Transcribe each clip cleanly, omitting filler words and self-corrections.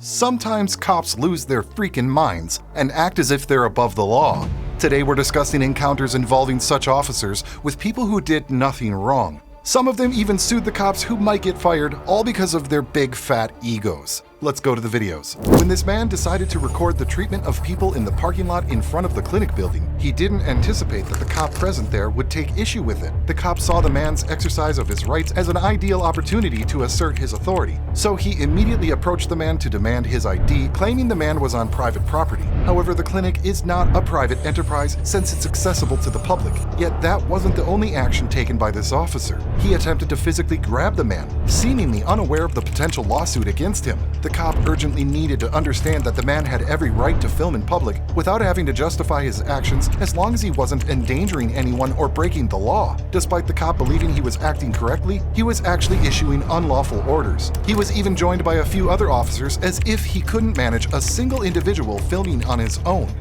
Sometimes cops lose their freaking minds and act as if they're above the law. Today we're discussing encounters involving such officers with people who did nothing wrong. Some of them even sued the cops who might get fired, all because of their big fat egos. Let's go to the videos. When this man decided to record the treatment of people in the parking lot in front of the clinic building, he didn't anticipate that the cop present there would take issue with it. The cop saw the man's exercise of his rights as an ideal opportunity to assert his authority, so he immediately approached the man to demand his ID, claiming the man was on private property. However, the clinic is not a private enterprise since it's accessible to the public. Yet that wasn't the only action taken by this officer. He attempted to physically grab the man, seemingly unaware of the potential lawsuit against him. The cop urgently needed to understand that the man had every right to film in public without having to justify his actions as long as he wasn't endangering anyone or breaking the law. Despite the cop believing he was acting correctly, he was actually issuing unlawful orders. He was even joined by a few other officers as if he couldn't manage a single individual filming on his own.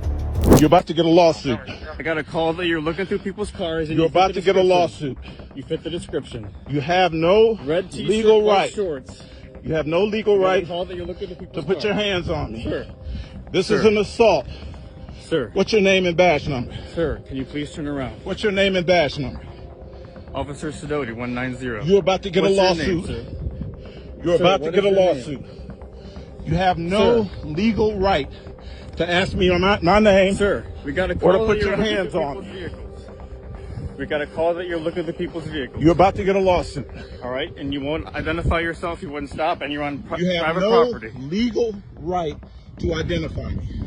You're about to get a lawsuit. I got a call that you're looking through people's cars and You're about to get a lawsuit. You fit the description. You have no Red t-shirt, legal white right. shorts. You have no legal right Call that you're looking through people's to put cars. your hands on me. Sir. This Sir. is an assault. Sir. What's your name and badge number? Sir, can you please turn around? What's your name and badge number? Officer Sidoti, 190. You're about to get What's a your lawsuit. name, sir? You're Sir, about to what get a is your lawsuit. You have no legal right to ask me on my name. Sir, we got a call Or to that put you're your looking hands through on people's me. vehicles. We got a call that you're looking through people's vehicles. You're about to get a lawsuit. All right, and you won't identify yourself, you wouldn't stop, and you're on You have private no property. legal right to identify me.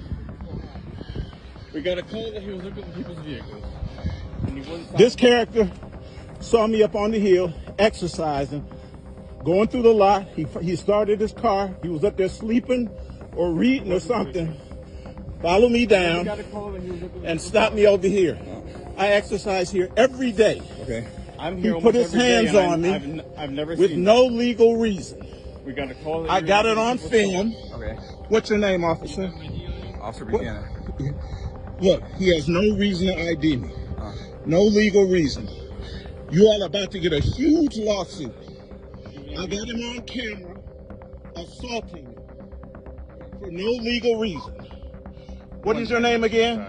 We got a call that he was looking through people's vehicles. And you wouldn't stop. This character saw me up on the hill exercising, going through the lot. He started his car. He was up there sleeping or reading or something. Followed me down and stopped me over here. I exercise here every day. Okay. I'm He here put his almost every hands day, on and me I've never with seen no legal reason. We got a call that I you're got it looking on through people's film. Okay. What's your name, officer? Officer What? Buchanan. Look, he has no reason to ID me. No legal reason. You all about to get a huge lawsuit. I got him on camera assaulting me for no legal reason. What is your name again?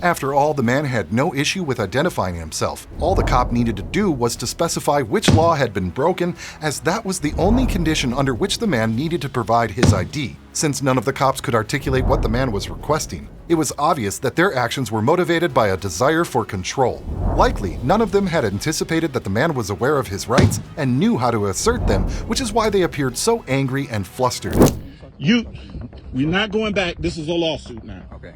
After all, the man had no issue with identifying himself. All the cop needed to do was to specify which law had been broken, as that was the only condition under which the man needed to provide his ID. Since none of the cops could articulate what the man was requesting, it was obvious that their actions were motivated by a desire for control. Likely, none of them had anticipated that the man was aware of his rights and knew how to assert them, which is why they appeared so angry and flustered. We're not going back. This is a lawsuit now. Okay.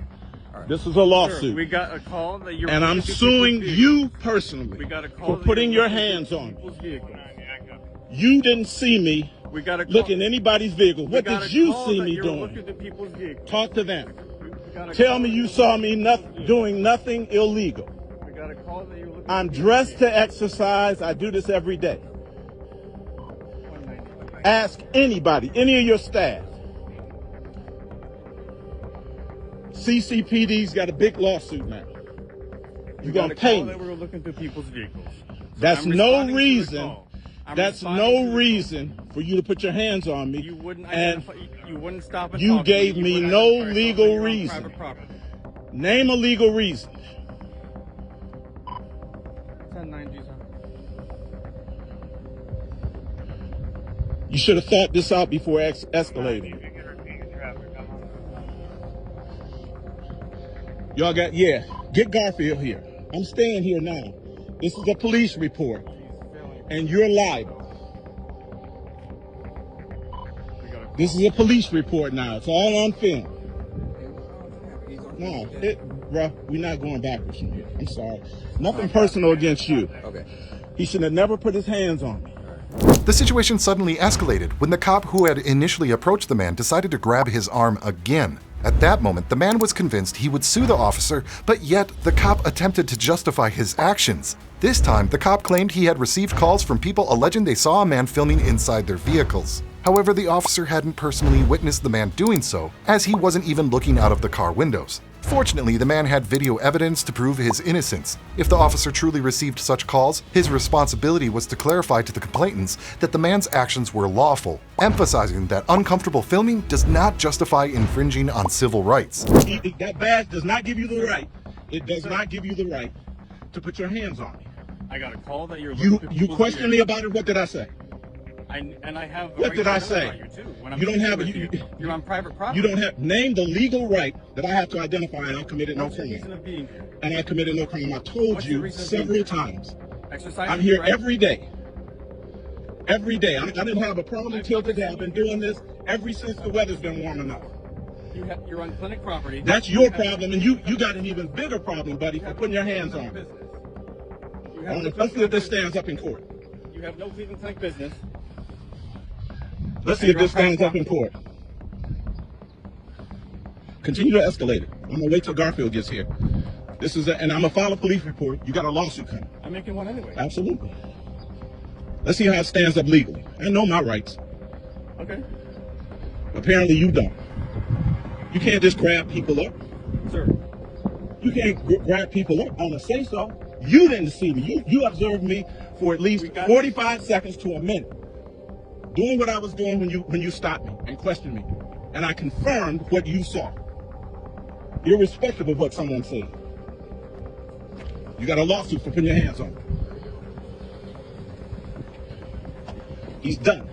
All right. This is a lawsuit. Sir, we got a call that you're And I'm looking through suing people's you vehicles. personally We got a call for that putting you're your looking hands through on me. people's vehicles. You didn't see me We got a call. look in anybody's vehicle. We What got did a you call see that me you're doing? looking through people's vehicles. Talk to them. We got a Tell call me that you you're saw looking me through doing nothing illegal. We got a call that you're looking I'm through dressed to exercise. I do this every day. Ask anybody, any of your staff. CCPD's got a big lawsuit now. You're going to pay that me. we were looking through people's vehicles. That's I'm no responding to the reason. call. I'm That's responding to no the reason for you to put your hands on me. You wouldn't And identify. You wouldn't stop and you talk to gave You me wouldn't no identify yourself legal that you're on reason. private property. Name a legal reason. 1090s. You should have thought this out before escalating. Y'all got, get Garfield here. I'm staying here now. This is a police report, and you're liable. This is a police report now. It's all on film. No, bruh, we're not going backwards from here. I'm sorry. Nothing personal against you. Okay. He should have never put his hands on me. The situation suddenly escalated when the cop who had initially approached the man decided to grab his arm again. At that moment, the man was convinced he would sue the officer, but yet the cop attempted to justify his actions. This time, the cop claimed he had received calls from people alleging they saw a man filming inside their vehicles. However, the officer hadn't personally witnessed the man doing so, as he wasn't even looking out of the car windows. Fortunately, the man had video evidence to prove his innocence. If the officer truly received such calls, his responsibility was to clarify to the complainants that the man's actions were lawful, emphasizing that uncomfortable filming does not justify infringing on civil rights. That badge does not give you the right. It does not give you the right to put your hands on me. I got a call that you're You questioned me about it. What did I say? I have. What did I say? You don't have. You're on private property. You don't have. Name the legal right that I have to identify, and I committed no What's the reason crime. of being here? And I committed no crime. I told What's the you reason of several being here? times. Exercising I'm here your right? every day. Every day. I didn't have a problem until today. I've been doing this ever since the weather's been warm enough. You're on clinic property. That's your problem, and you got an even bigger problem, buddy, for putting your hands on me. Let's see if this stands up in court. You have no Cleveland Clinic business. Let's see if this stands up in court. Continue to escalate it. I'm gonna wait till Garfield gets here. And I'm gonna file a police report. You got a lawsuit coming. I'm making one anyway. Absolutely. Let's see how it stands up legally. I know my rights. Okay. Apparently you don't. You can't just grab people up. Sir. You can't grab people up on a say so. You didn't see me. You observed me for at least 45 seconds to a minute, doing what I was doing when you stopped me and questioned me, and I confirmed what you saw, irrespective of what someone said. You got a lawsuit for putting your hands on me. He's done.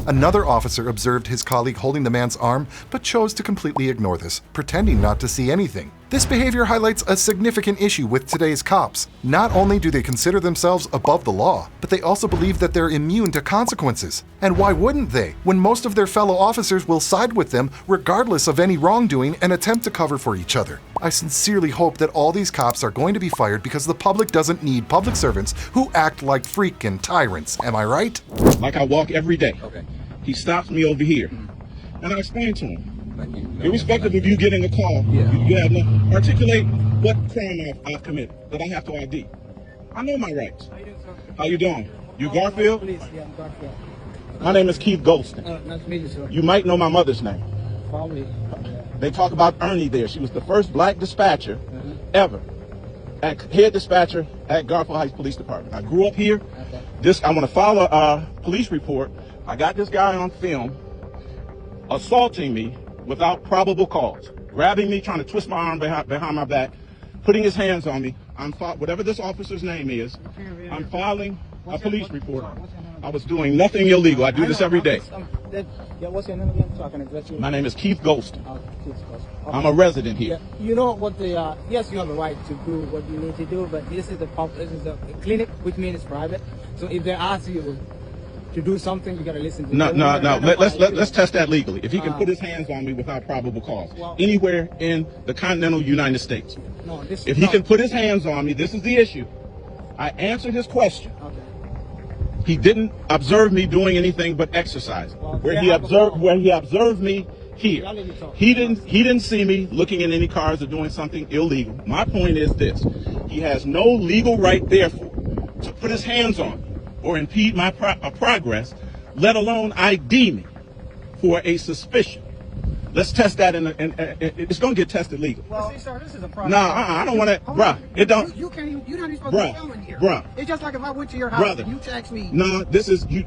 Another officer observed his colleague holding the man's arm, but chose to completely ignore this, pretending not to see anything. This behavior highlights a significant issue with today's cops. Not only do they consider themselves above the law, but they also believe that they're immune to consequences. And why wouldn't they, when most of their fellow officers will side with them regardless of any wrongdoing and attempt to cover for each other? I sincerely hope that all these cops are going to be fired because the public doesn't need public servants who act like freaking tyrants. Am I right? Like I walk every day. Okay. He stops me over here, and I explain to him, irrespective of you getting a call, you have to articulate what crime I've committed that I have to ID. I know my rights. How you doing? You Garfield? Please, yeah, I'm Garfield. My name is Keith Golston. Nice to meet you, sir. You might know my mother's name. Probably. They talk about Ernie there. She was the first black dispatcher ever, head dispatcher at Garfield Heights Police Department. I grew up here. Okay. I'm going to file a police report. I got this guy on film assaulting me without probable cause, grabbing me, trying to twist my arm behind my back, putting his hands on me. Whatever this officer's name is, I'm filing a police report. I was doing nothing illegal. I do this every day. Yeah, what's your name again? So I can address you. My name is Keith Golston. Keith Golston. I'm a resident here. Yeah, you know what yes, you have a right to do what you need to do, but this is a clinic, which means it's private. So if they ask you to do something, you gotta listen to them. No. Let's test that legally. If he can put his hands on me without probable cause, anywhere in the continental United States. If he can put his hands on me, this is the issue. I answered his question. Okay. He didn't observe me doing anything but exercising. Where he observed me here. He didn't see me looking in any cars or doing something illegal. My point is this: he has no legal right, therefore, to put his hands on me or impede my progress, let alone ID me for a suspicion. Let's test that, and it's going to get tested legal. Well, see, sir, this is a problem. No, I don't want to, bruh. It don't. You're not even supposed to be filming here. Bruh. It's just like if I went to your house Brother. and you text me. No, this is you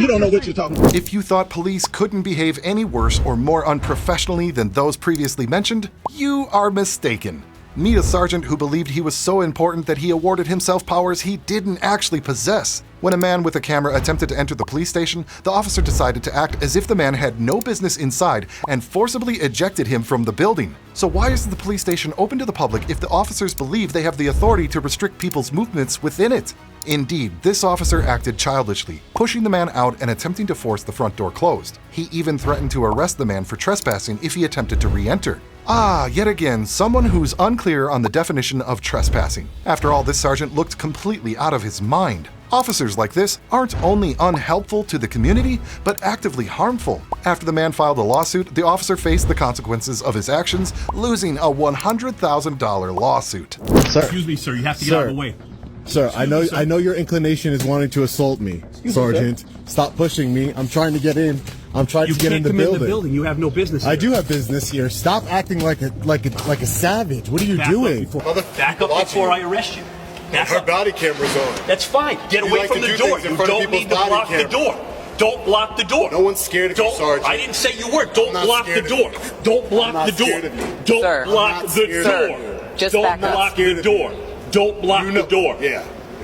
don't know what you're talking about. If you thought police couldn't behave any worse or more unprofessionally than those previously mentioned, you are mistaken. Meet a sergeant who believed he was so important that he awarded himself powers he didn't actually possess. When a man with a camera attempted to enter the police station, the officer decided to act as if the man had no business inside and forcibly ejected him from the building. So why is the police station open to the public if the officers believe they have the authority to restrict people's movements within it? Indeed, this officer acted childishly, pushing the man out and attempting to force the front door closed. He even threatened to arrest the man for trespassing if he attempted to re-enter. Yet again, someone who's unclear on the definition of trespassing. After all, this sergeant looked completely out of his mind. Officers like this aren't only unhelpful to the community, but actively harmful. After the man filed a lawsuit, the officer faced the consequences of his actions, losing a $100,000 lawsuit. Sir, excuse me, sir. You have to get out of the way. Sir, I know your inclination is wanting to assault me, Sergeant. Stop pushing me. I'm trying to get in I'm trying You to get can't in the come building. in the building. You have no business here. I do have business here. Stop acting like a savage. What are you Back doing? Back up before I arrest you. Back Her up. body camera's on. That's fine. Get You away like from to the do door. things in You front of don't need to people's block body the camera. door. Don't block the door. No one's scared of you, Don't. Sergeant. I didn't say you were. Don't not block the scared of door. you. Don't block not the door. scared of you. Don't Sir. block I'm not the scared of door. you. Just Don't back up. block Scared the of you. door. Don't block You know- the door.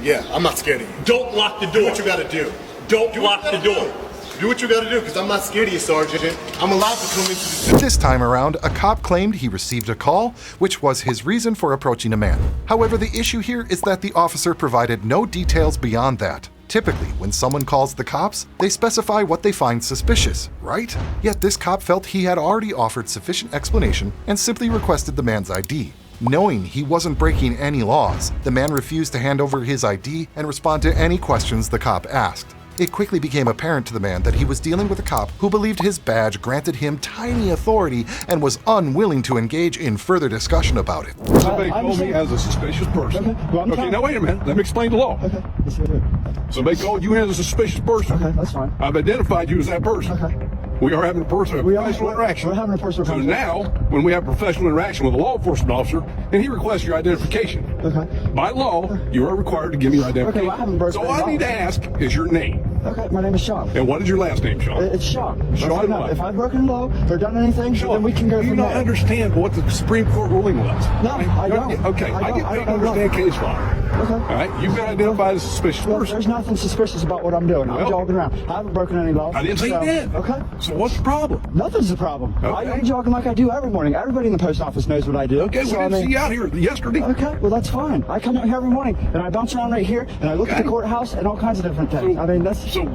Yeah, I'm not scared of you. Don't block the door. Do what you gotta do. Don't Do what block you the gotta door. do. Do what you gotta do, because I'm not scared of you, Sergeant. I'm allowed to come into the... This time around, a cop claimed he received a call, which was his reason for approaching a man. However, the issue here is that the officer provided no details beyond that. Typically, when someone calls the cops, they specify what they find suspicious, right? Yet this cop felt he had already offered sufficient explanation and simply requested the man's ID. Knowing he wasn't breaking any laws, the man refused to hand over his ID and respond to any questions the cop asked. It quickly became apparent to the man that he was dealing with a cop who believed his badge granted him tiny authority and was unwilling to engage in further discussion about it. Somebody called me as a suspicious person. Okay, now wait a minute. Let me explain the law. Okay, let's do it. Somebody called you as a suspicious person. Okay, that's fine. I've identified you as that person. Okay. We are having a professional interaction. We're having a personal So conversation. now, when we have professional interaction with a law enforcement officer, and he requests your identification, Okay. by law, you are required to give me your identification. Okay, well, I haven't broken So any all I need to laws. ask is your name. Okay, my name is Sean. And what is your last name, Sean? It's Sean. Sean Okay, now, what? if I've broken law or done anything, Sean, then we can go do you from not there. understand what the Supreme Court ruling was? No, I don't. Okay, I get I to understand case law. Okay. All right, you've been identified as a suspicious Well, person. there's nothing suspicious about what I'm doing. I'm Well, jogging around. I haven't broken any laws. I didn't say you did. Okay. So what's the problem? Nothing's the problem. Okay. I'm jogging like I do every morning. Everybody in the post office knows what I do. Okay, we So, didn't I mean, see you out here yesterday. Okay, well that's fine. I come out here every morning and I bounce around right here and I look at Okay. the courthouse and all kinds of different things. I mean that's So,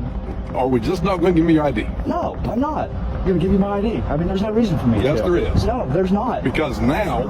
are we just not going to give me your ID? no, I'm not. I'm gonna give you my ID. I mean there's no reason for me Yes, to. there is. No, there's not. Because now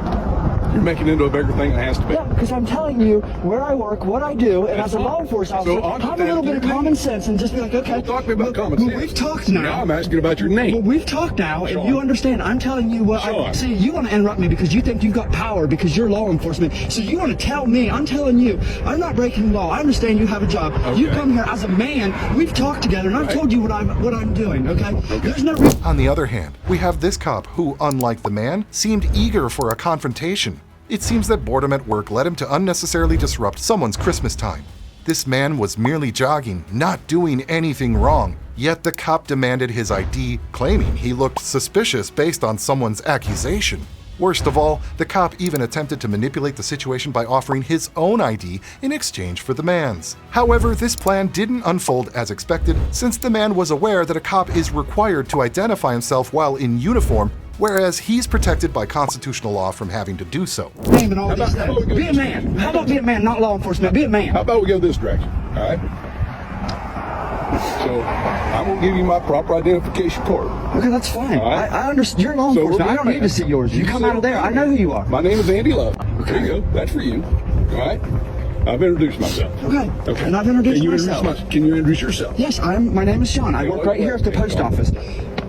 you're making it into a bigger thing than it has to be. Yeah, because I'm telling you where I work, what I do, and That's as a law fine. enforcement So officer, on to have a little that, bit of your common name. sense and just be like, okay. Don't talk to me about common well, sense. we've talked now. Now I'm asking about your Well, name. we've talked now, and Sean. you understand. I'm telling you what I Sean. see. You want to interrupt me because you think you've got power because you're law enforcement. So you want to tell me. I'm telling you, I'm not breaking the law. I understand you have a job. You Okay. come here as a man. We've talked together, and I've Right. told you what I'm doing. Okay. There's no reason. On the other hand, we have this cop who, unlike the man, seemed eager for a confrontation. It seems that boredom at work led him to unnecessarily disrupt someone's Christmas time. This man was merely jogging, not doing anything wrong, yet the cop demanded his ID, claiming he looked suspicious based on someone's accusation. Worst of all, the cop even attempted to manipulate the situation by offering his own ID in exchange for the man's. However, this plan didn't unfold as expected, since the man was aware that a cop is required to identify himself while in uniform, whereas he's protected by constitutional law from having to do so. Name and all How these about- things. Be a man. How about be a man, not law enforcement? Be a man. How about we go this direction? All right. So I'm gonna give you my proper identification card. Okay, that's fine. All right. I understand. You're law So we're enforcement. I good, don't need man. to see yours. You come sit out of there. over I know who you are. My name is Andy Love. There you go. That's for you. All right. I've introduced myself. Okay. Okay. And I've introduced Can you myself. Can you introduce yourself? Yes, my name is Sean. I work right here at the post office.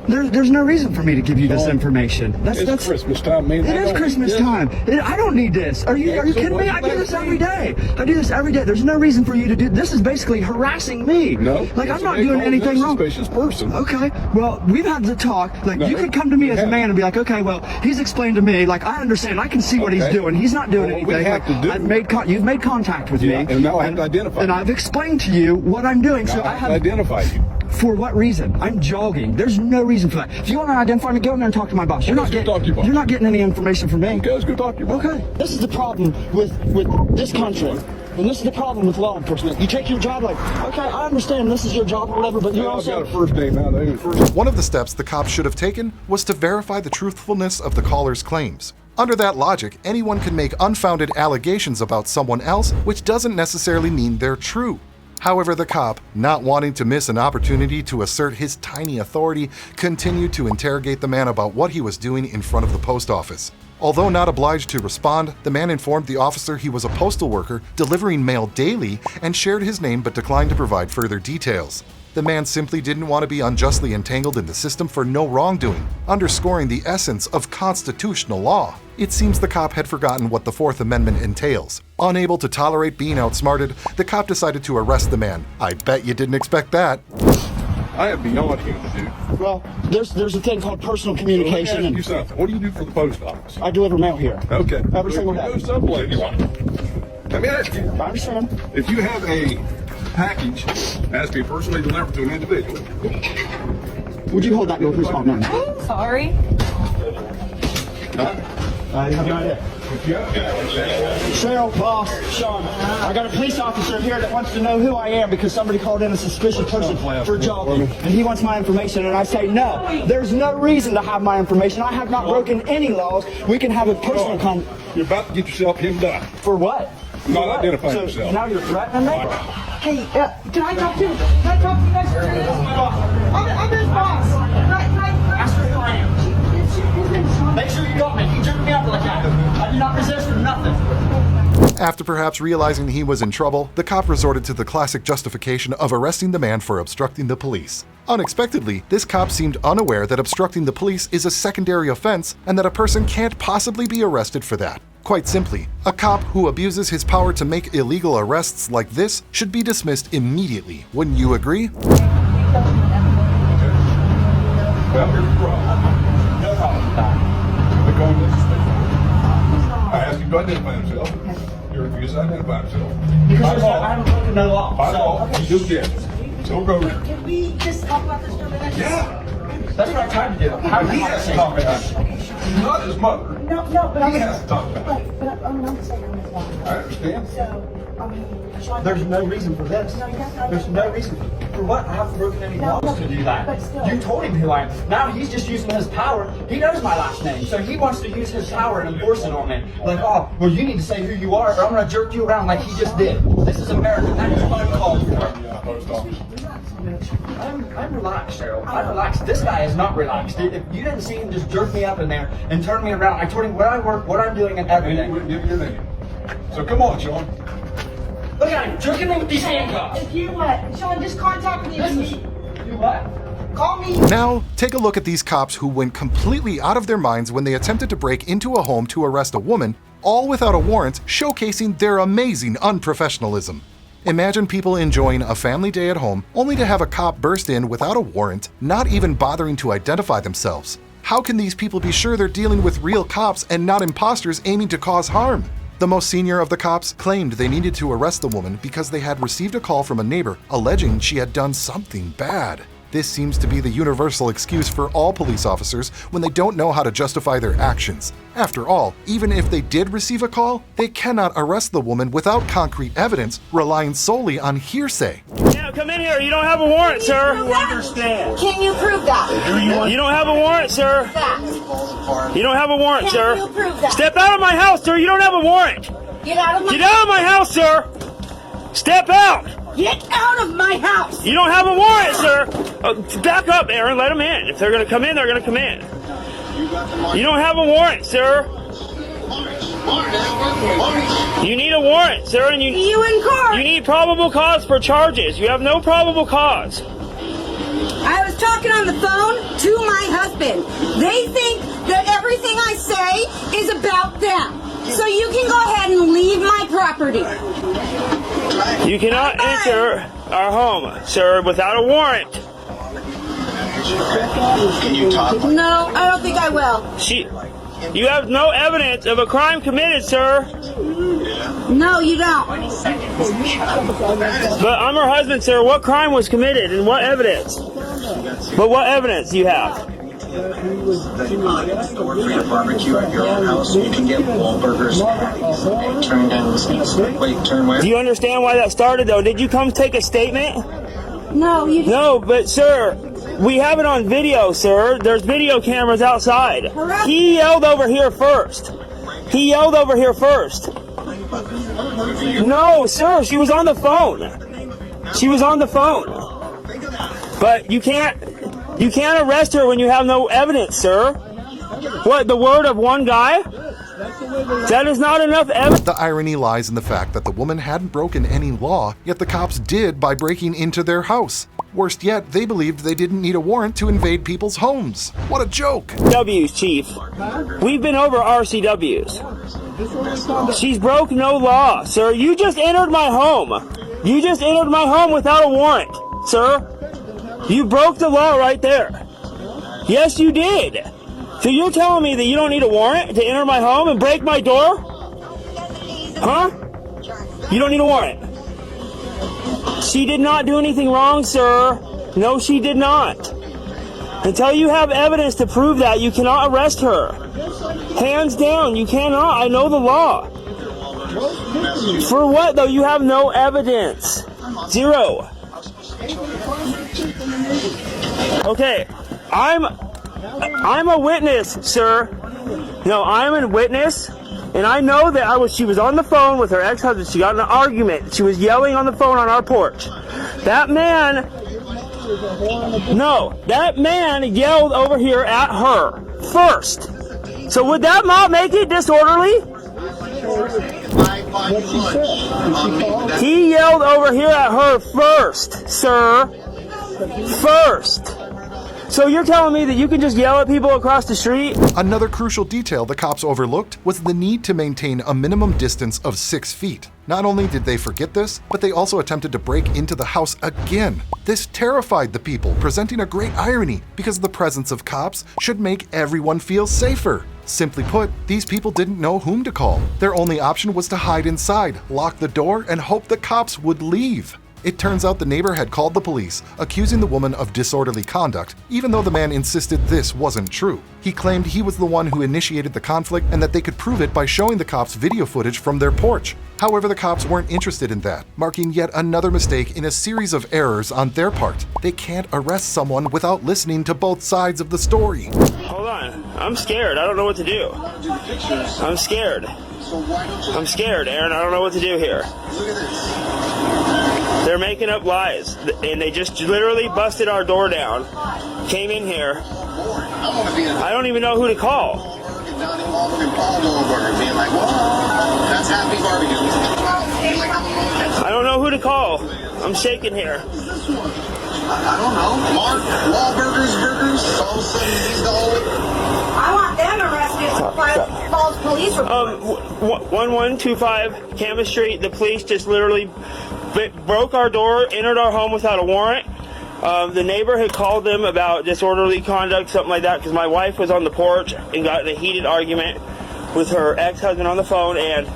There's no reason for me to give you this information. It's Christmas time, man. It is Christmas time. I don't need this. Are you so kidding me? what's I do the this matter? every day. I do this every day. There's no reason for you to do this. Is basically harassing me. No. Like I'm so not they doing call anything you a wrong. Suspicious person. Okay, well, we've had the talk. Like, No, you could come to me as a yeah. man and be like, okay, well, he's explained to me. Like, I understand. I can see what he's Okay. doing. He's not doing Well, what we anything. have Like, to do- you've made contact with Yeah, me. and now I have to identify And you. I've explained to you what I'm doing. So I I have identify you. For what reason? I'm jogging. There's no reason for that. If you want to identify me, go in there and talk to my boss. You're Let's go talk to your boss. You're not getting any information from me. Okay, let's go talk to you. Okay. This is the problem with this country. And this is the problem with law enforcement. You take your job like, okay, I understand this is your job or whatever, but you're I've got also... a first name now. First. One of the steps the cops should have taken was to verify the truthfulness of the caller's claims. Under that logic, anyone can make unfounded allegations about someone else, which doesn't necessarily mean they're true. However, the cop, not wanting to miss an opportunity to assert his tiny authority, continued to interrogate the man about what he was doing in front of the post office. Although not obliged to respond, the man informed the officer he was a postal worker delivering mail daily and shared his name but declined to provide further details. The man simply didn't want to be unjustly entangled in the system for no wrongdoing, underscoring the essence of constitutional law. It seems the cop had forgotten what the Fourth Amendment entails. Unable to tolerate being outsmarted, the cop decided to arrest the man. I bet you didn't expect that. I am beyond human, dude. Well, there's a thing called personal Let me communication, ask you and something. What do you do for the post office? I deliver mail here. Okay. Every single If you day. go someplace, let me ask you. I understand. If you have a package that has to be personally delivered to an individual, Would you hold that door, please? Oh, no. Sorry. I have no idea. Cheryl, boss, Sean, I got a police officer here that wants to know who I am because somebody called in a suspicious person for jogging, and he wants my information, and I say no. There's no reason to have my information. I have not broken any laws. We can have a personal you're about to get yourself hemmed up. For what? Not identifying So yourself. now you're threatening me? Hey, can I talk to you? Can I talk to you guys? I'm his boss. Ask her who I am. Make sure you got me. You jerked me up like that. I did not resist for nothing. After perhaps realizing he was in trouble, the cop resorted to the classic justification of arresting the man for obstructing the police. Unexpectedly, this cop seemed unaware that obstructing the police is a secondary offense and that a person can't possibly be arrested for that. Quite simply, a cop who abuses his power to make illegal arrests like this should be dismissed immediately. Wouldn't you agree? Well, here's the problem. No problem with that. They're going to suspicion. I asked him to identify himself. He refused to identify himself. Because I haven't broken no law. By law, he just did. So go over. Can we just talk about this for a minute? Yeah. That's what I tried to do. He has to talk about it. Not his mother. No, but He has to talk about it. Right, but I'm saying I'm his wife. I understand. So, I mean, Sean, There's no reason for this. No, you have to- There's no reason. For what? I haven't broken any No, laws to do that. but still. You told him who I am. Now he's just using his power. He knows my last name, so he wants to use his power and enforce it on me. Like, oh, well, you need to say who you are, or I'm going to jerk you around like he just did. This is America. That is uncalled for. Yeah, post office. I'm relaxed, Cheryl. I'm relaxed. This guy is not relaxed. If you didn't see him just jerk me up in there and turn me around, I told him where I work, what I'm doing, and And he everything. wouldn't give you your name. So come on, Sean. Look at him jerking me with these handcuffs. if you what? Sean, just contact me. You what? Call me. Now, take a look at these cops who went completely out of their minds when they attempted to break into a home to arrest a woman, all without a warrant, showcasing their amazing unprofessionalism. Imagine people enjoying a family day at home only to have a cop burst in without a warrant, not even bothering to identify themselves. How can these people be sure they're dealing with real cops and not imposters aiming to cause harm? The most senior of the cops claimed they needed to arrest the woman because they had received a call from a neighbor alleging she had done something bad. This seems to be the universal excuse for all police officers when they don't know how to justify their actions. After all, even if they did receive a call, they cannot arrest the woman without concrete evidence, relying solely on hearsay. Yeah, come in here. You don't have a warrant, sir. You understand? Can you prove that? You don't have a warrant, sir. That. You don't have a warrant, Can sir. you prove that? Step out of my house, sir. You don't have a warrant. Get out of my Get out of my house, sir. Step out. Get out of my house. You don't have a warrant, sir. Back up, Aaron. Let them in. If they're going to come in, they're going to come in. You don't have a warrant, sir. You need a warrant, sir, and See you in court. you need probable cause for charges. You have no probable cause. I was talking on the phone to my husband. They think that everything I say is about them. So you can go ahead and leave my property. You cannot enter our home, sir, without a warrant. No, I don't think I will. You have no evidence of a crime committed, sir. No, you don't. But I'm her husband, sir. What crime was committed and what evidence? But what evidence do you have? Store for your barbecue at your own house. You can get Wahlburgers. Turn down the wait, turn where? Do you understand why that started, though? Did you come take a statement? No, you No, but, sir, we have it on video, sir. There's video cameras outside. He yelled over here first. He yelled over here first. No, sir, she was on the phone. She was on the phone. But you can't arrest her when you have no evidence, sir. What, the word of one guy? That is not enough evidence. The irony lies in the fact that the woman hadn't broken any law, yet the cops did by breaking into their house. Worst yet, they believed they didn't need a warrant to invade people's homes. What a joke! W's, Chief. We've been over RCWs. She's broke no law, sir. You just entered my home. You just entered my home without a warrant, sir. You broke the law right there. Yes, you did. So you're telling me that you don't need a warrant to enter my home and break my door? Huh? You don't need a warrant. She did not do anything wrong, sir. No, she did not. Until you have evidence to prove that, you cannot arrest her. Hands down, you cannot. I know the law. For what, though? You have no evidence. Zero. Okay, I'm a witness, sir. No, I'm a witness, and I know that she was on the phone with her ex-husband. She got in an argument. She was yelling on the phone on our porch. That man yelled over here at her first. So would that not make it disorderly? He yelled over here at her first, sir. First. So you're telling me that you can just yell at people across the street? Another crucial detail the cops overlooked was the need to maintain a minimum distance of 6 feet. Not only did they forget this, but they also attempted to break into the house again. This terrified the people, presenting a great irony because the presence of cops should make everyone feel safer. Simply put, these people didn't know whom to call. Their only option was to hide inside, lock the door, and hope the cops would leave. It turns out the neighbor had called the police, accusing the woman of disorderly conduct, even though the man insisted this wasn't true. He claimed he was the one who initiated the conflict and that they could prove it by showing the cops video footage from their porch. However, the cops weren't interested in that, marking yet another mistake in a series of errors on their part. They can't arrest someone without listening to both sides of the story. Hold on. I'm scared. I don't know what to do. I'm scared. I'm scared, Aaron. I don't know what to do here. They're making up lies, and they just literally busted our door down, came in here. I don't even know who to call. I don't know who to call. I'm shaking here. I don't know. Mark Wahlburgers Burgers. All of a sudden he's the whole. I want them arrested for false police report. 1125 Camas Street. The police just literally broke our door, entered our home without a warrant. The neighbor had called them about disorderly conduct, something like that, because my wife was on the porch and got in a heated argument with her ex-husband on the phone, and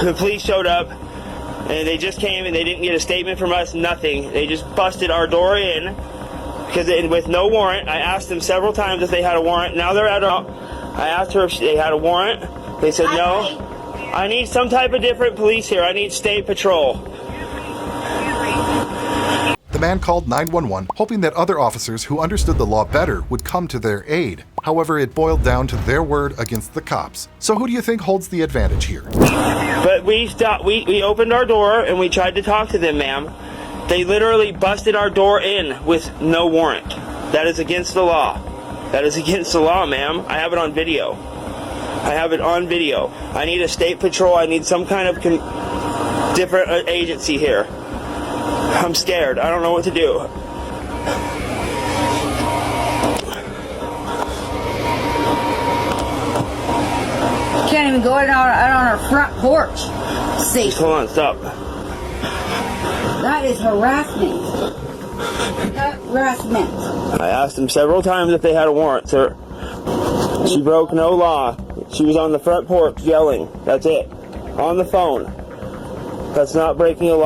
the police showed up, and they just came and they didn't get a statement from us, nothing. They just busted our door in with no warrant. I asked them several times if they had a warrant. Now they're I asked her if they had a warrant. They said no. I need some type of different police here. I need state patrol. The man called 911, hoping that other officers who understood the law better would come to their aid. However, it boiled down to their word against the cops. So who do you think holds the advantage here? But we opened our door and we tried to talk to them, ma'am. They literally busted our door in with no warrant. That is against the law. That is against the law, ma'am. I have it on video. I have it on video. I need a state patrol. I need some kind of different agency here. I'm scared. I don't know what to do. Can't even go out on our front porch. See. Hold on, stop. That is harassment. Harassment. I asked them several times if they had a warrant, sir. She broke no law. She was on the front porch yelling. That's it. On the phone. That's not breaking a law.